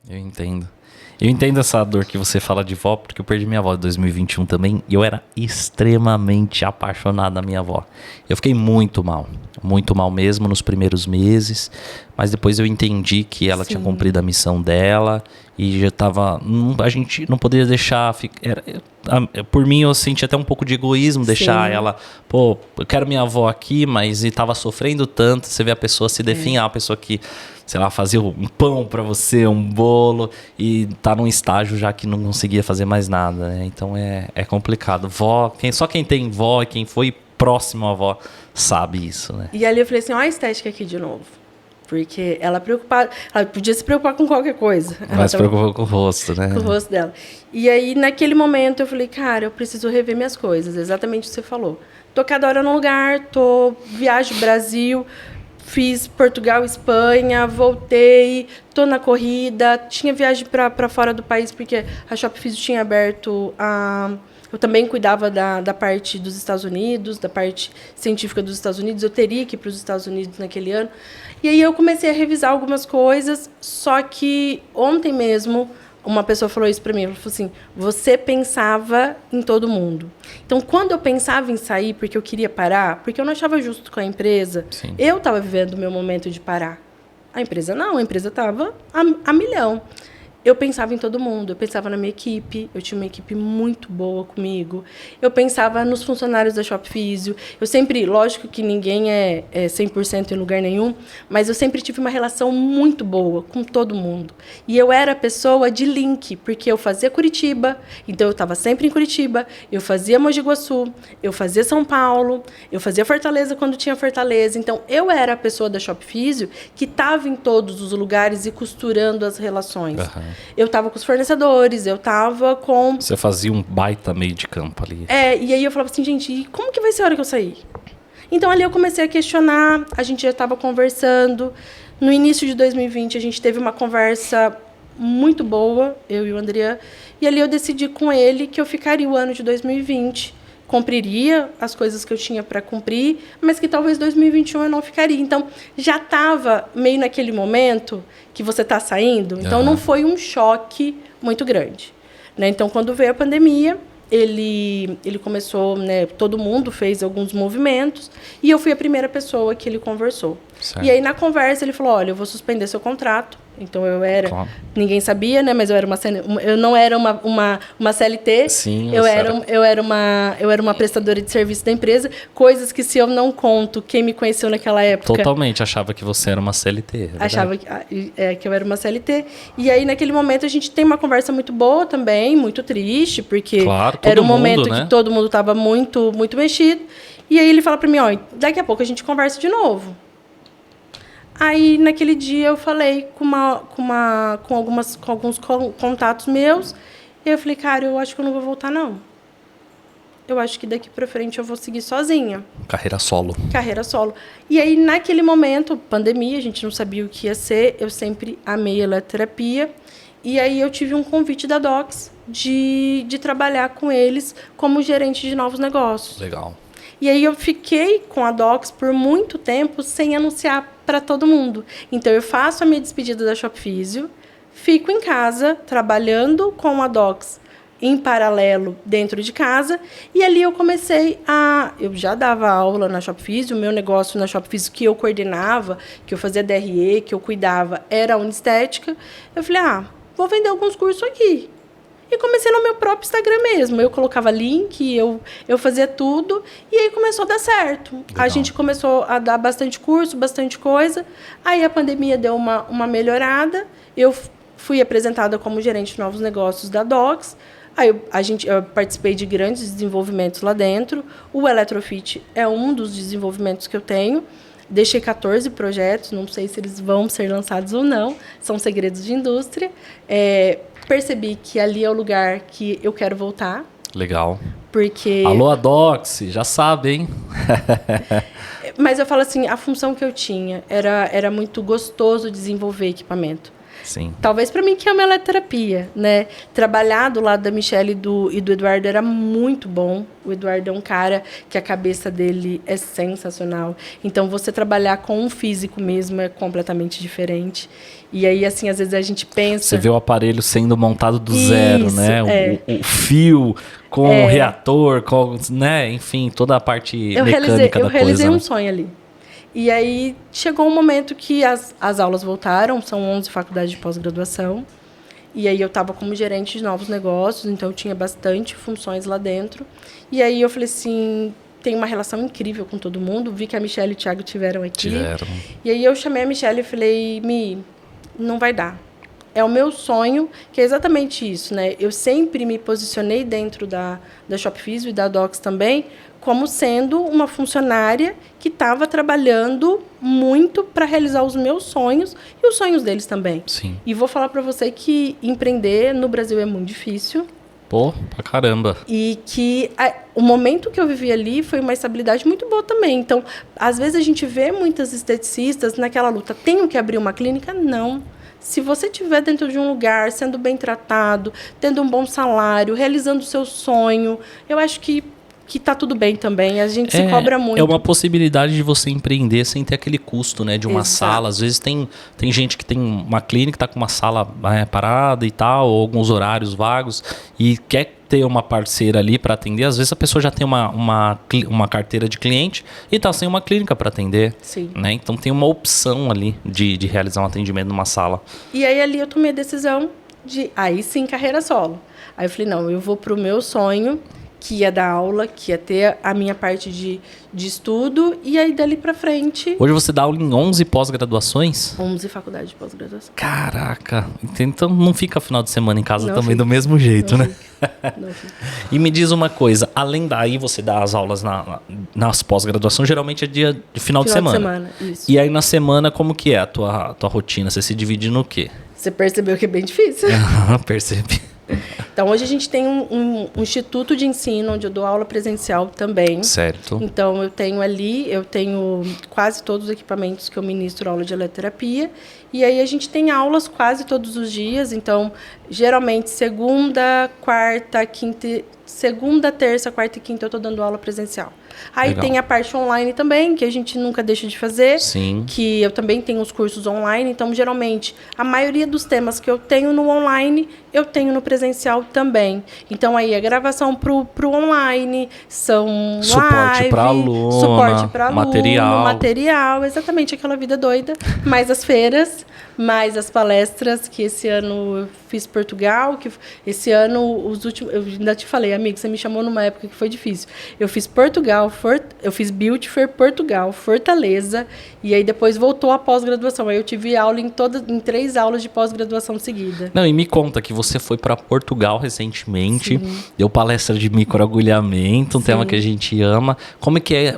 Eu entendo. Eu entendo essa dor que você fala de vó, porque eu perdi minha avó em 2021 também, e eu era extremamente apaixonado na minha avó. Eu fiquei muito mal mesmo nos primeiros meses, mas depois eu entendi que ela tinha cumprido a missão dela, e já tava... a gente não poderia deixar... por mim, eu senti até um pouco de egoísmo deixar ela... Pô, eu quero minha avó aqui, mas estava sofrendo tanto. Você vê a pessoa se definhar, a pessoa que... sei lá, fazia um pão pra você, um bolo, e tá num estágio já que não conseguia fazer mais nada, né? Então é complicado. Vó, só quem tem vó e quem foi próximo à vó sabe isso, né? E ali eu falei assim, olha a estética aqui de novo. Porque ela podia se preocupar com qualquer coisa. Mas se preocupou com o rosto, né? Com o rosto dela. E aí, naquele momento, eu falei, cara, eu preciso rever minhas coisas. Exatamente o que você falou. Tô cada hora num lugar, viajo Brasil, fiz Portugal, Espanha, voltei, tô na corrida, tinha viagem para fora do país, porque a Shop Físio tinha aberto a... Eu também cuidava da parte dos Estados Unidos, da parte científica dos Estados Unidos. Eu teria que ir para os Estados Unidos naquele ano. E aí eu comecei a revisar algumas coisas, só que ontem mesmo uma pessoa falou isso para mim. Ela falou assim, você pensava em todo mundo. Então, quando eu pensava em sair, porque eu queria parar, porque eu não achava justo com a empresa, eu estava vivendo o meu momento de parar. A empresa não, a empresa estava a milhão. Eu pensava em todo mundo, eu pensava na minha equipe, eu tinha uma equipe muito boa comigo, eu pensava nos funcionários da Shop Físio, eu sempre, lógico que ninguém é 100% em lugar nenhum, mas eu sempre tive uma relação muito boa com todo mundo. E eu era a pessoa de link, porque eu fazia Curitiba, então eu estava sempre em Curitiba, eu fazia Mogi Guaçu, eu fazia São Paulo, eu fazia Fortaleza quando tinha Fortaleza, então eu era a pessoa da Shop Físio que estava em todos os lugares e costurando as relações. Uhum. Eu estava com os fornecedores, eu estava com... Você fazia um baita meio de campo ali. E aí eu falava assim, gente, e como que vai ser a hora que eu sair? Então, ali eu comecei a questionar, a gente já estava conversando. No início de 2020, a gente teve uma conversa muito boa, eu e o André, e ali eu decidi com ele que eu ficaria o ano de 2020, cumpriria as coisas que eu tinha para cumprir, mas que talvez 2021 eu não ficaria. Então, já estava meio naquele momento que você está saindo, então não foi um choque muito grande, né? Então, quando veio a pandemia, ele começou, né, todo mundo fez alguns movimentos, e eu fui a primeira pessoa que ele conversou. Certo. E aí, na conversa, ele falou, olha, eu vou suspender seu contrato. Então, eu era... Claro. Ninguém sabia, né? Mas eu não era uma CLT. Sim, eu era uma prestadora de serviço da empresa. Coisas que, se eu não conto, quem me conheceu naquela época... Totalmente achava que você era uma CLT. Achava que eu era uma CLT. E aí, naquele momento, a gente tem uma conversa muito boa também, muito triste, porque claro, era um momento, né, que todo mundo estava muito, muito mexido. E aí, ele fala para mim, ó, daqui a pouco a gente conversa de novo. Aí, naquele dia, eu falei com alguns contatos meus. E eu falei, cara, eu acho que eu não vou voltar, não. Eu acho que daqui para frente eu vou seguir sozinha. Carreira solo. Carreira solo. E aí, naquele momento, pandemia, a gente não sabia o que ia ser. Eu sempre amei eletroterapia. E aí, eu tive um convite da Docs de trabalhar com eles como gerente de novos negócios. Legal. E aí, eu fiquei com a Docs por muito tempo sem anunciar para todo mundo. Então, eu faço a minha despedida da Shop Físio, fico em casa, trabalhando com a Docs em paralelo dentro de casa, e ali eu comecei a... Eu já dava aula na Shop Físio, o meu negócio na Shop Físio que eu coordenava, que eu fazia DRE, que eu cuidava, era a Unistética. Eu falei, vou vender alguns cursos aqui. E comecei no meu próprio Instagram mesmo. Eu colocava link, eu fazia tudo. E aí começou a dar certo. Legal. A gente começou a dar bastante curso, bastante coisa. Aí a pandemia deu uma melhorada. Eu fui apresentada como gerente de novos negócios da Docs. Aí eu participei de grandes desenvolvimentos lá dentro. O Eletrofit é um dos desenvolvimentos que eu tenho. Deixei 14 projetos. Não sei se eles vão ser lançados ou não. São segredos de indústria. Percebi que ali é o lugar que eu quero voltar. Legal. Porque... Alô, Adox, já sabe, hein? Mas eu falo assim, a função que eu tinha era muito gostoso desenvolver equipamento. Sim. Talvez para mim que amo eletroterapia, né? Trabalhar do lado da Michelle e do Eduardo era muito bom. O Eduardo é um cara que a cabeça dele é sensacional. Então, você trabalhar com um físico mesmo é completamente diferente. E aí, assim, às vezes a gente pensa... Você vê o aparelho sendo montado do zero, né? É. O fio com o reator, com, né? Enfim, toda a parte mecânica da coisa. Eu realizei um né? sonho ali. E aí, chegou um momento que as aulas voltaram, são 11 faculdades de pós-graduação. E aí, eu estava como gerente de novos negócios, então eu tinha bastante funções lá dentro. E aí, eu falei assim, tem uma relação incrível com todo mundo. Vi que a Michelle e o Thiago tiveram aqui. E aí, eu chamei a Michelle e falei, Mi, não vai dar. É o meu sonho, que é exatamente isso, né? Eu sempre me posicionei dentro da Shop Physio e da Docs também, como sendo uma funcionária que estava trabalhando muito para realizar os meus sonhos e os sonhos deles também. Sim. E vou falar para você que empreender no Brasil é muito difícil. Pô, pra caramba. E que o momento que eu vivi ali foi uma estabilidade muito boa também. Então, às vezes a gente vê muitas esteticistas naquela luta. Tenho que abrir uma clínica? Não. Se você estiver dentro de um lugar, sendo bem tratado, tendo um bom salário, realizando o seu sonho, eu acho que tá tudo bem também. A gente se cobra muito. É uma possibilidade de você empreender sem ter aquele custo, né? De uma sala. Às vezes tem gente que tem uma clínica, tá com uma sala parada e tal, ou alguns horários vagos, e quer ter uma parceira ali para atender. Às vezes a pessoa já tem uma carteira de cliente e tá sem uma clínica para atender. Sim. Né? Então tem uma opção ali de realizar um atendimento numa sala. E aí ali eu tomei a decisão de, aí sim, carreira solo. Aí eu falei, não, eu vou pro meu sonho, que ia dar aula, que ia ter a minha parte de estudo, e aí dali pra frente... Hoje você dá aula em 11 pós-graduações? 11 faculdades de pós-graduação. Caraca! Então não fica final de semana em casa não também fica. Do mesmo jeito, não né? Fica. Não fica. E me diz uma coisa, além daí você dá as aulas nas pós-graduações, geralmente é dia de final de semana. Isso. E aí na semana, como que é a tua rotina? Você se divide no quê? Você percebeu que é bem difícil? Percebi. Então, hoje a gente tem um instituto de ensino, onde eu dou aula presencial também. Certo. Então, eu tenho quase todos os equipamentos que eu ministro aula de eletroterapia. E aí, a gente tem aulas quase todos os dias. Então, geralmente, segunda, terça, quarta e quinta, eu estou dando aula presencial. Aí Legal. Tem a parte online também, que a gente nunca deixa de fazer. Sim. Que eu também tenho os cursos online. Então, geralmente, a maioria dos temas que eu tenho no online, eu tenho no presencial também. Então, aí a gravação pro online, são suporte para aluno, suporte para aluno, material, exatamente aquela vida doida. Mais as feiras, mais as palestras, que esse ano eu fiz Portugal, que esse ano, os últimos, eu ainda te falei, amigo, você me chamou numa época que foi difícil. Eu fiz Portugal, eu fiz Beauty Fair Portugal, Fortaleza, e aí depois voltou a pós-graduação. Aí eu tive aula em 3 aulas de pós-graduação seguida. Não, e me conta que você foi para Portugal recentemente, Sim. Deu palestra de microagulhamento, um Sim. tema que a gente ama. Como é que é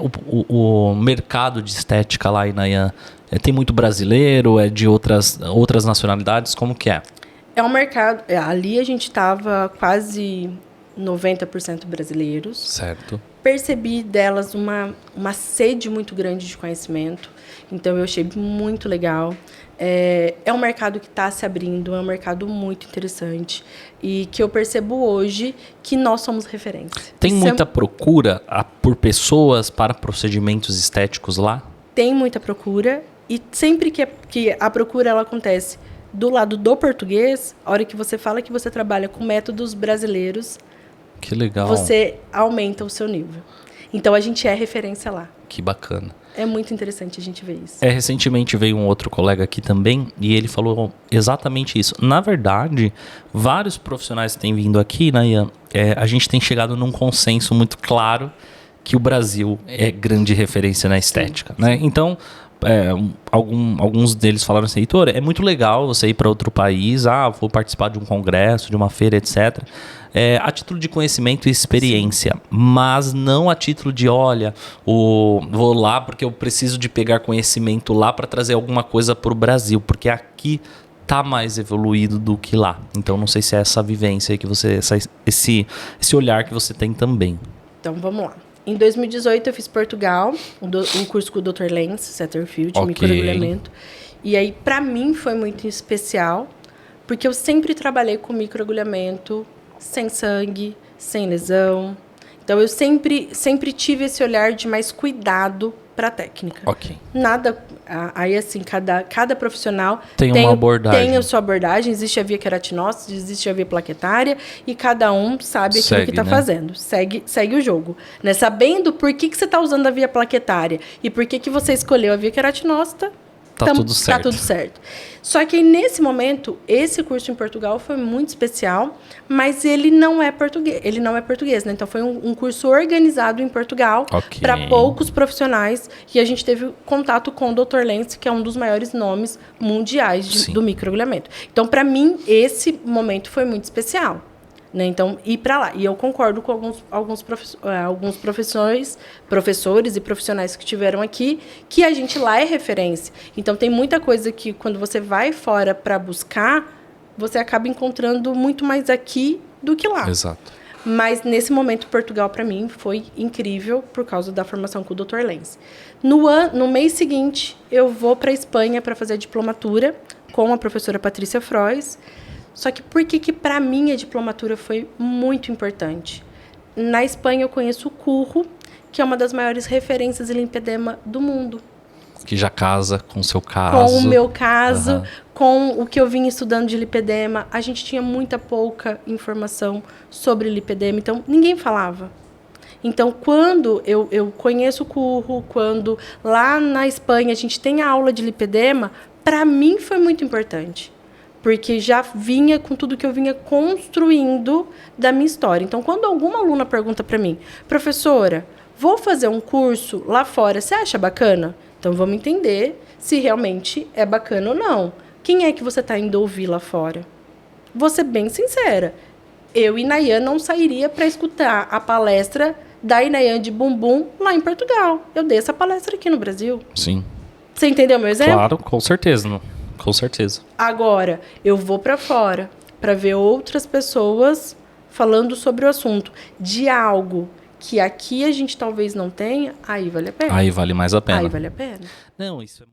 o mercado de estética lá em Nayã? Tem muito brasileiro? É de outras nacionalidades? Como que é? É um mercado... Ali a gente estava quase 90% brasileiros. Certo. Percebi delas uma sede muito grande de conhecimento. Então, eu achei muito legal. É um mercado que está se abrindo, é um mercado muito interessante. E que eu percebo hoje que nós somos referência. Tem muita procura por pessoas para procedimentos estéticos lá? Tem muita procura. E sempre que a procura ela acontece do lado do português, a hora que você fala que você trabalha com métodos brasileiros, que legal. Você aumenta o seu nível. Então, a gente é referência lá. Que bacana. É muito interessante a gente ver isso. Recentemente veio um outro colega aqui também e ele falou exatamente isso. Na verdade, vários profissionais que têm vindo aqui, Nayã, a gente tem chegado num consenso muito claro que o Brasil é grande referência na estética. Sim, né? Sim. Então, alguns deles falaram assim, Heitor, é muito legal você ir para outro país, vou participar de um congresso, de uma feira, etc., a título de conhecimento e experiência, sim, mas não a título de, olha, vou lá porque eu preciso de pegar conhecimento lá para trazer alguma coisa para o Brasil, porque aqui tá mais evoluído do que lá. Então, não sei se é essa vivência que você, esse olhar que você tem também. Então, vamos lá. Em 2018 eu fiz Portugal, um curso com o Dr. Lenz Satterfield, Ok. microagulhamento. E aí, para mim, foi muito especial, porque eu sempre trabalhei com microagulhamento, sem sangue, sem lesão. Então, eu sempre tive esse olhar de mais cuidado para a técnica. Ok. Nada... Aí, assim, cada profissional Tem uma abordagem. tem a sua abordagem. Existe a via queratinócita, existe a via plaquetária, e cada um sabe aquilo que está fazendo. Segue o jogo. Né? Sabendo por que você está usando a via plaquetária e por que você escolheu a via queratinócita, Tá tudo certo. Tá tudo certo. Só que nesse momento, esse curso em Portugal foi muito especial, mas ele não é português, né? Então foi um curso organizado em Portugal para poucos profissionais, e a gente teve contato com o Dr. Lenz, que é um dos maiores nomes mundiais do microagulhamento. Então, para mim, esse momento foi muito especial. Né? Então, ir para lá. E eu concordo com alguns professores e profissionais que estiveram aqui, que a gente lá é referência. Então, tem muita coisa que, quando você vai fora para buscar, você acaba encontrando muito mais aqui do que lá. Exato. Mas, nesse momento, Portugal, para mim, foi incrível por causa da formação com o Dr. Lenz. No mês seguinte, eu vou para a Espanha para fazer a diplomatura com a professora Patrícia Frois. Só que por que para mim a diplomatura foi muito importante? Na Espanha eu conheço o Curro, que é uma das maiores referências em linfedema do mundo. Que já casa com o seu caso. Com o meu caso, com o que eu vim estudando de lipedema. A gente tinha pouca informação sobre lipedema, então ninguém falava. Então, quando eu conheço o Curro, quando lá na Espanha a gente tem a aula de lipedema, para mim foi muito importante. Porque já vinha com tudo que eu vinha construindo da minha história. Então, quando alguma aluna pergunta para mim, professora, vou fazer um curso lá fora, você acha bacana? Então, vamos entender se realmente é bacana ou não. Quem é que você está indo ouvir lá fora? Vou ser bem sincera. Eu e Nayan não sairia para escutar a palestra da Inayan de Bumbum lá em Portugal. Eu dei essa palestra aqui no Brasil. Sim. Você entendeu meu exemplo? Claro, com certeza. Com certeza. Agora, eu vou para fora para ver outras pessoas falando sobre o assunto de algo que aqui a gente talvez não tenha, aí vale a pena. Aí vale mais a pena. Aí vale a pena. Não, isso é